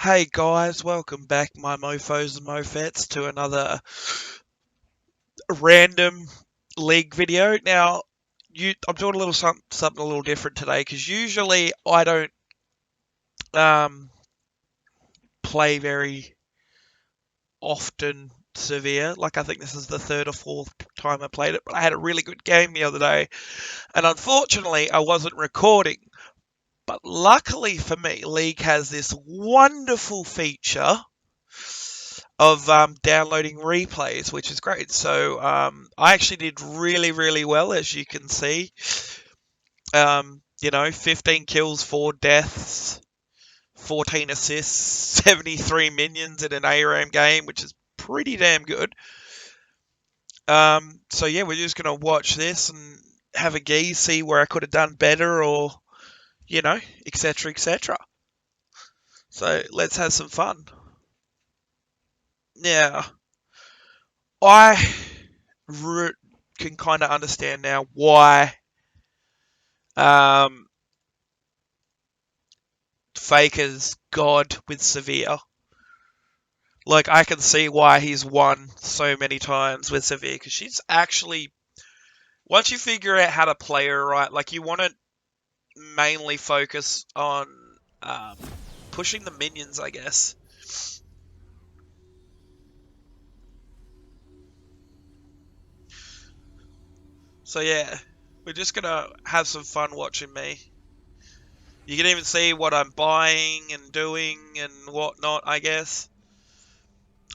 Hey guys, welcome back, my mofos and mofettes, to another random league video. Now, I'm doing a little something a little different today because usually I don't um, play very often Severe. Like I think this is the third or fourth time I played it, but I had a really good game the other day, and unfortunately I wasn't recording. But luckily for me, League has this wonderful feature of downloading replays, which is great. So I actually did really, really well, as you can see. 15 kills, 4 deaths, 14 assists, 73 minions in an aram game, which is pretty damn good. So yeah, we're just gonna watch this and have a geese, see where I could have done better, or etc., etc. So let's have some fun. Now, I can kind of understand now why Um, Faker's God with Sivir. Like, I can see why he's won so many times with Sivir, because she's actually, once you figure out how to play her right, like, you want to mainly focus on um, pushing the minions, I guess. So, yeah, we're just going to have some fun watching me. You can even see what I'm buying and doing and whatnot, I guess.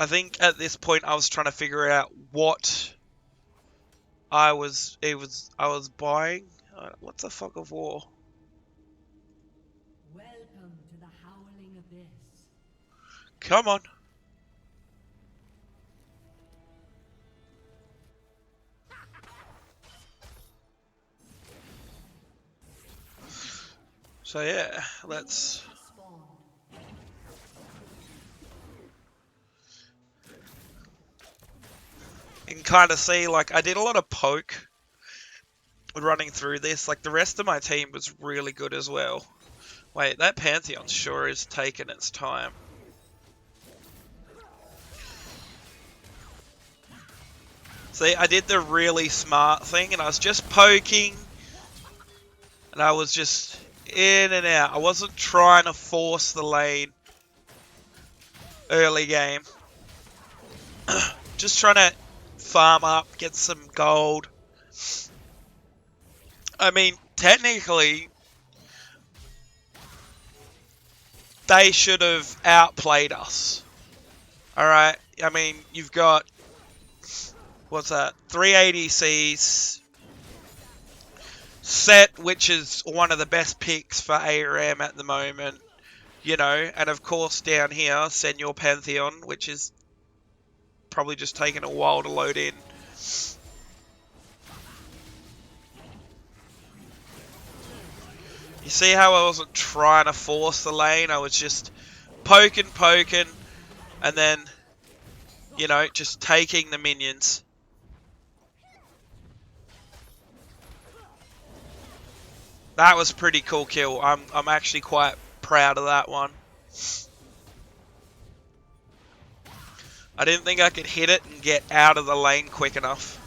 I think at this point I was trying to figure out what I was buying. What's the fuck of war? Welcome to the howling abyss. Come on. So yeah, let's. You can kind of see, like, I did a lot of poke running through this. Like, the rest of my team was really good as well. Wait, that Pantheon sure is taking its time. See, I did the really smart thing, and I was just poking, and I was just in and out. I wasn't trying to force the lane early game. Just trying to farm up, get some gold. I mean, technically, they should have outplayed us. Alright, I mean, you've got, what's that, 380Cs, Set, which is one of the best picks for ARM at the moment, and of course down here, Senor Pantheon, which is probably just taking a while to load in. You see how I wasn't trying to force the lane, I was just poking, and then, just taking the minions. That was a pretty cool kill. I'm actually quite proud of that one. I didn't think I could hit it and get out of the lane quick enough.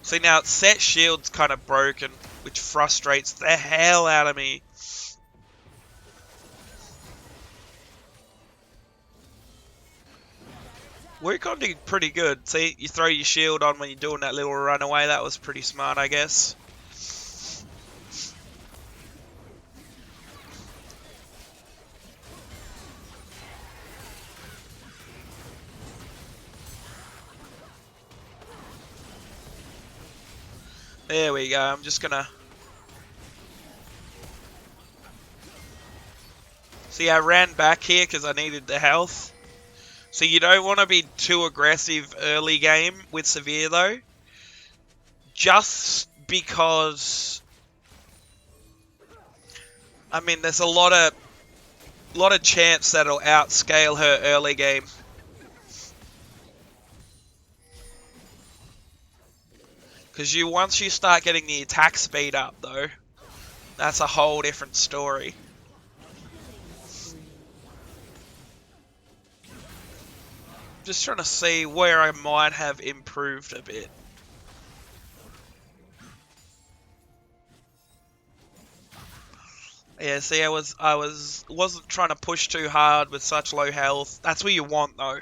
See, now Set shield's kind of broken, which frustrates the hell out of me. Wukong did pretty good. See, you throw your shield on when you're doing that little runaway. That was pretty smart, I guess. There we go. I'm just gonna... See, I ran back here because I needed the health. So you don't want to be too aggressive early game with Sivir, though. Just because... I mean, there's a lot of chance that it'll outscale her early game. Because once you start getting the attack speed up, though, that's a whole different story. Just trying to see where I might have improved a bit. Yeah, see, wasn't trying to push too hard with such low health. That's what you want, though.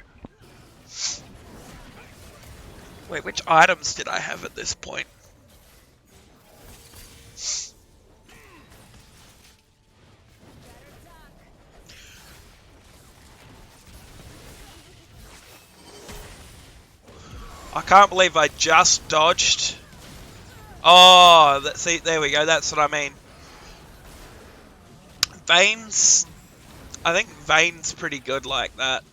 Wait, which items did I have at this point? I can't believe I just dodged. Oh, see, there we go. That's what I mean. Vayne's... I think Vayne's pretty good like that.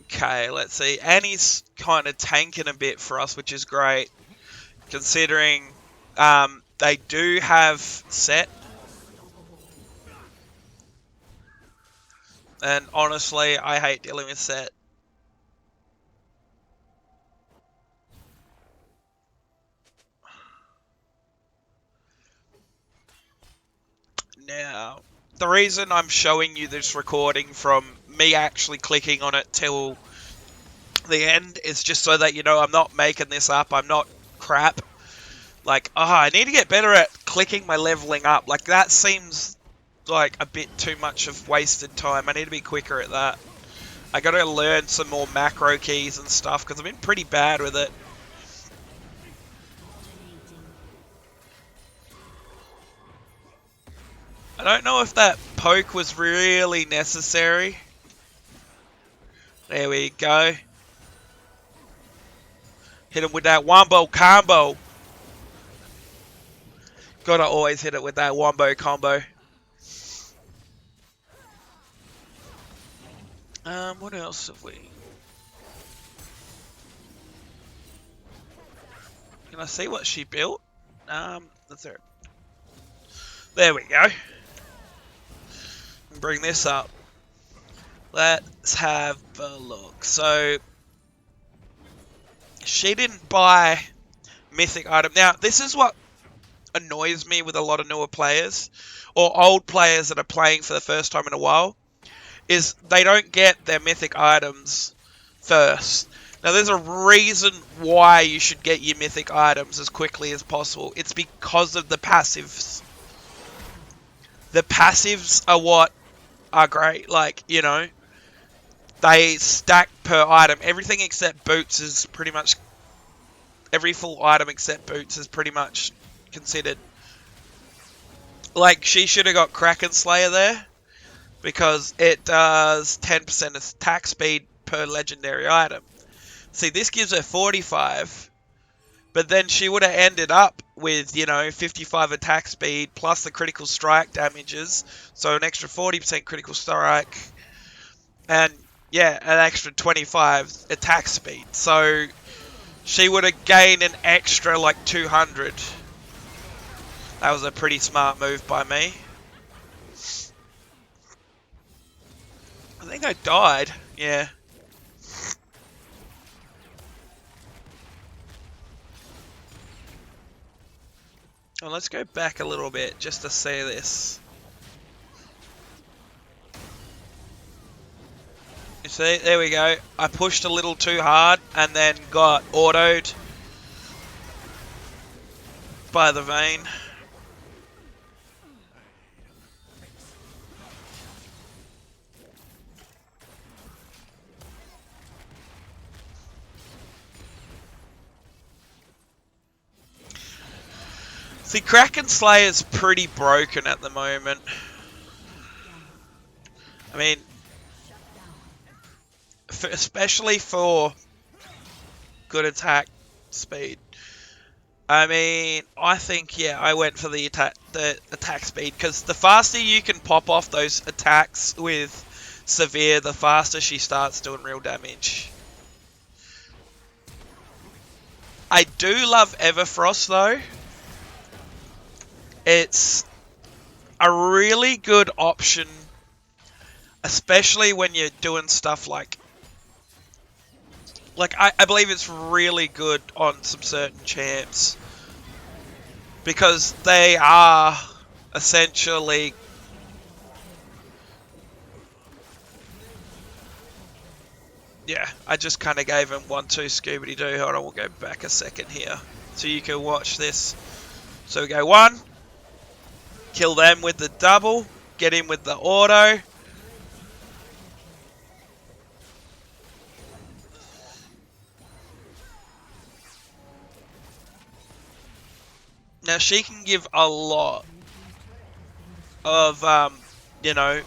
Okay, let's see. Annie's kind of tanking a bit for us, which is great. Considering they do have set. And honestly, I hate dealing with set. Now, the reason I'm showing you this recording from me actually clicking on it till the end is just so that you know I'm not making this up. I'm not crap. Like, I need to get better at clicking my leveling up. Like, that seems like a bit too much of wasted time. I need to be quicker at that. I gotta learn some more macro keys and stuff because I've been pretty bad with it. I don't know if that poke was really necessary. There we go. Hit him with that wombo combo. Gotta always hit it with that wombo combo. What else have we? Can I see what she built? That's her. There we go. Bring this up. Let's have a look. So, she didn't buy mythic item. Now, this is what annoys me with a lot of newer players, or old players that are playing for the first time in a while, is they don't get their mythic items first. Now, there's a reason why you should get your mythic items as quickly as possible. It's because of the passives. The passives are what are great. Like, you know, they stack per item. Everything except boots is pretty much... Every full item except boots is pretty much considered. Like, she should have got Kraken Slayer there, because it does 10% attack speed per legendary item. See, this gives her 45, but then she would have ended up with, you know, 55 attack speed plus the critical strike damages, so an extra 40% critical strike, and yeah, an extra 25 attack speed. So she would have gained an extra like 200. That was a pretty smart move by me. I think I died. Yeah. Well, let's go back a little bit just to see this. You see, there we go. I pushed a little too hard and then got autoed by the Vayne. See, Kraken Slayer's pretty broken at the moment. I mean, especially for good attack speed. I mean, I think, yeah, I went for the attack speed, because the faster you can pop off those attacks with Sivir, the faster she starts doing real damage. I do love Everfrost, though. It's a really good option, especially when you're doing stuff like I believe it's really good on some certain champs, because they are essentially Yeah, I just kind of gave him 1-2 Scooby-Doo. Hold on, we'll go back a second here so you can watch this. So we go 1, kill them with the double, get him with the auto. Now she can give a lot of, you know,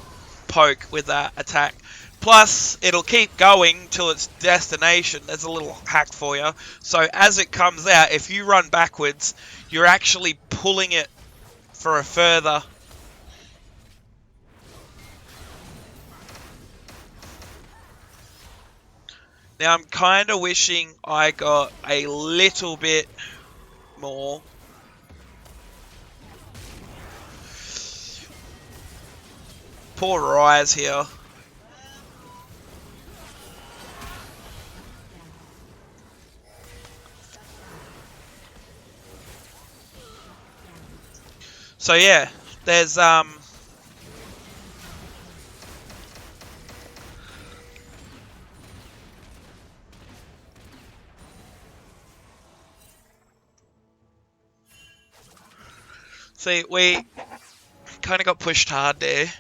poke with that attack. Plus, it'll keep going till its destination. There's a little hack for you. So as it comes out, if you run backwards, you're actually pulling it for a further. Now I'm kind of wishing I got a little bit more. Poor Rise here. So yeah, there's see, we kind of got pushed hard there,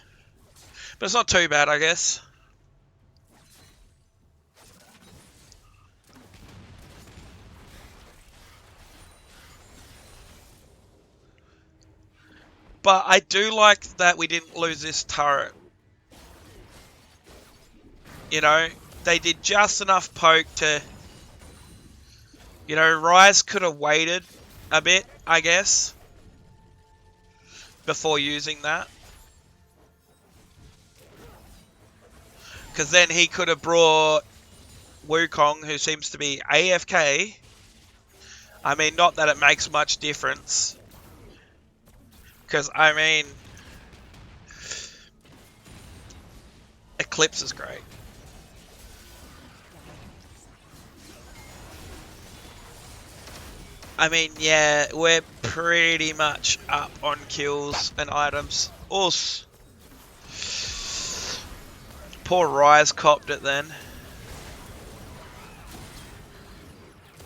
but it's not too bad, I guess. But I do like that we didn't lose this turret. You know, they did just enough poke to, you know, Rise could have waited a bit, I guess, before using that. Because then he could have brought Wukong, who seems to be AFK. I mean, not that it makes much difference. Because, I mean, Eclipse is great. I mean, yeah, we're pretty much up on kills and items. Us. Poor Rise copped it then.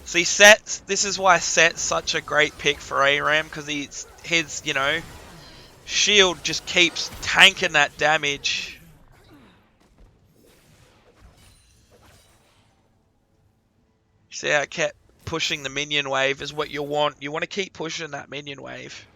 See, Set's, this is why Set's such a great pick for ARAM, because his, you know, shield just keeps tanking that damage. See how I kept pushing the minion wave is what you want. You want to keep pushing that minion wave.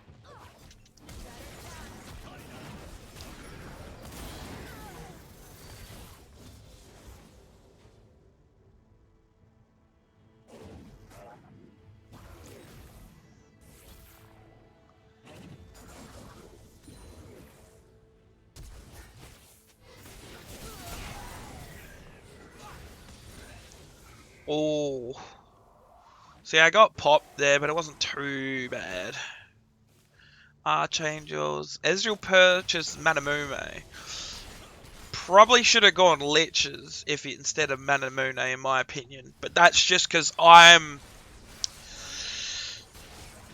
Oh. See, I got popped there, but it wasn't too bad. Archangels. Ezreal purchased Manamume. Probably should have gone Liches instead of Manamune, in my opinion. But that's just because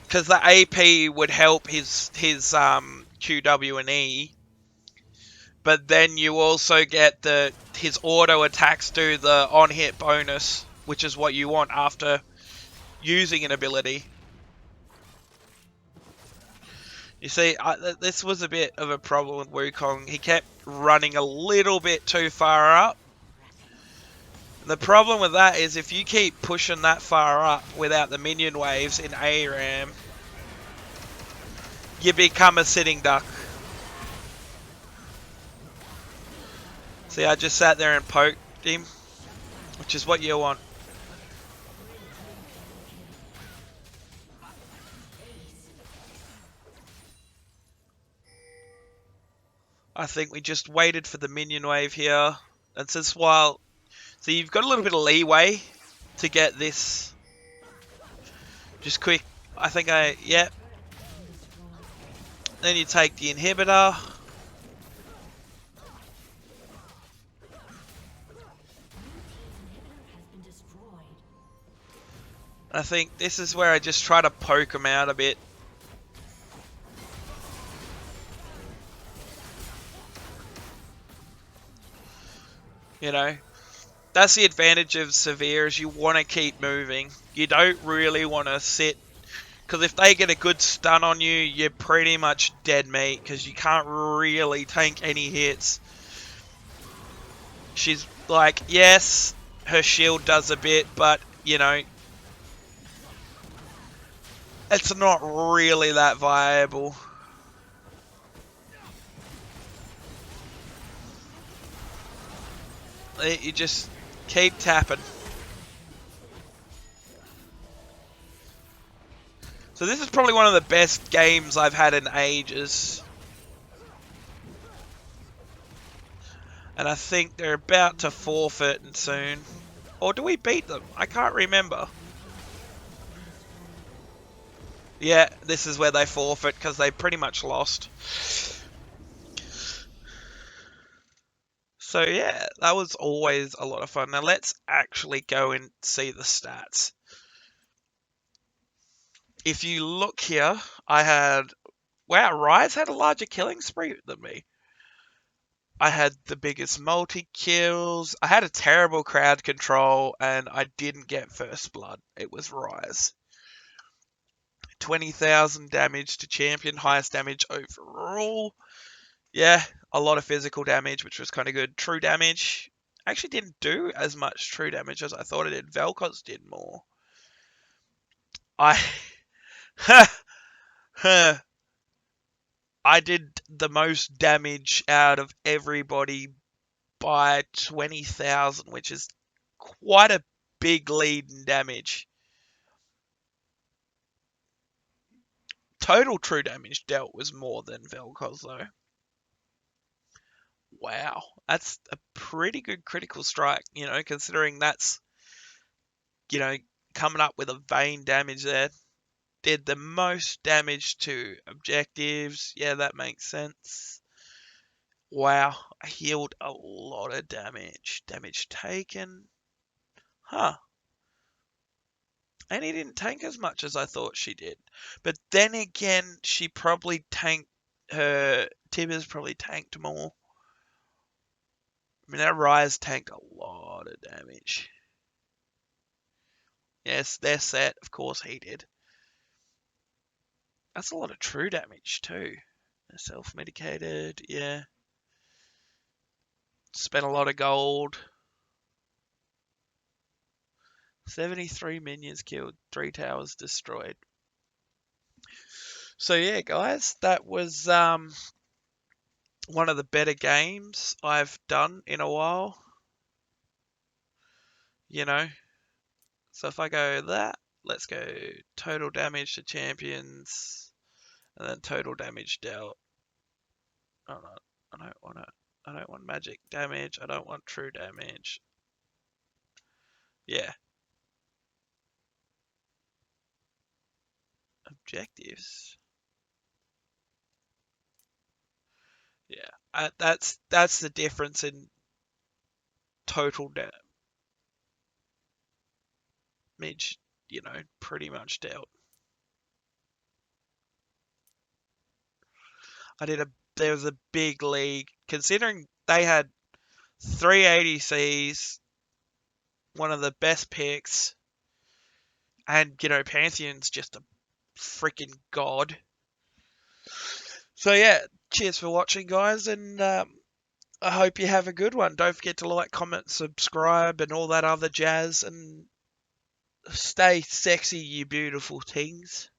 because the AP would help his QW and E. But then you also get his auto attacks do the on-hit bonus, which is what you want after using an ability. You see, this was a bit of a problem with Wukong. He kept running a little bit too far up. And the problem with that is if you keep pushing that far up without the minion waves in ARAM, you become a sitting duck. See, I just sat there and poked him, which is what you want. I think we just waited for the minion wave here. And since so you've got a little bit of leeway to get this. Just quick, yep. Then you take the inhibitor. I think this is where I just try to poke him out a bit. You know, That's the advantage of Sivir is you want to keep moving. You don't really want to sit, because if they get a good stun on you, you're pretty much dead meat because you can't really tank any hits. She's like, yes, her shield does a bit, but, you know, it's not really that viable. You just keep tapping. So this is probably one of the best games I've had in ages. And I think they're about to forfeit soon. Or do we beat them? I can't remember. Yeah, this is where they forfeit because they pretty much lost. So yeah, that was always a lot of fun. Now let's actually go and see the stats. If you look here, I had... Wow, Rise had a larger killing spree than me. I had the biggest multi-kills. I had a terrible crowd control, and I didn't get first blood. It was Rise. 20,000 damage to champion, highest damage overall. Yeah, a lot of physical damage, which was kind of good. True damage. Actually didn't do as much true damage as I thought it did. Vel'Koz did more. I... I did the most damage out of everybody by 20,000, which is quite a big lead in damage. Total true damage dealt was more than Vel'Koz, though. Wow, that's a pretty good critical strike, you know, considering that's, you know, coming up with a Vayne damage there. Did the most damage to objectives. Yeah, that makes sense. Wow, I healed a lot of damage. Damage taken. Huh. And he didn't tank as much as I thought she did. But then again, she probably tanked her... Tibbers probably tanked more. I mean, that Rise tanked a lot of damage. Yes, they're set. Of course he did. That's a lot of true damage too. Self-medicated, yeah. Spent a lot of gold. 73 minions killed, 3 towers destroyed. So yeah, guys, that was one of the better games I've done in a while. You know, so if I go that, let's go total damage to champions, and then total damage dealt. Oh no, I don't want it. I don't want magic damage. I don't want true damage. Yeah. Objectives. Yeah. That's the difference in total damage. You know, pretty much dealt. There was a big league considering they had 3 ADCs, one of the best picks, and you know Pantheon's just a freaking god. So yeah, cheers for watching, guys, and I hope you have a good one. Don't forget to like, comment, subscribe, and all that other jazz, and stay sexy, you beautiful things.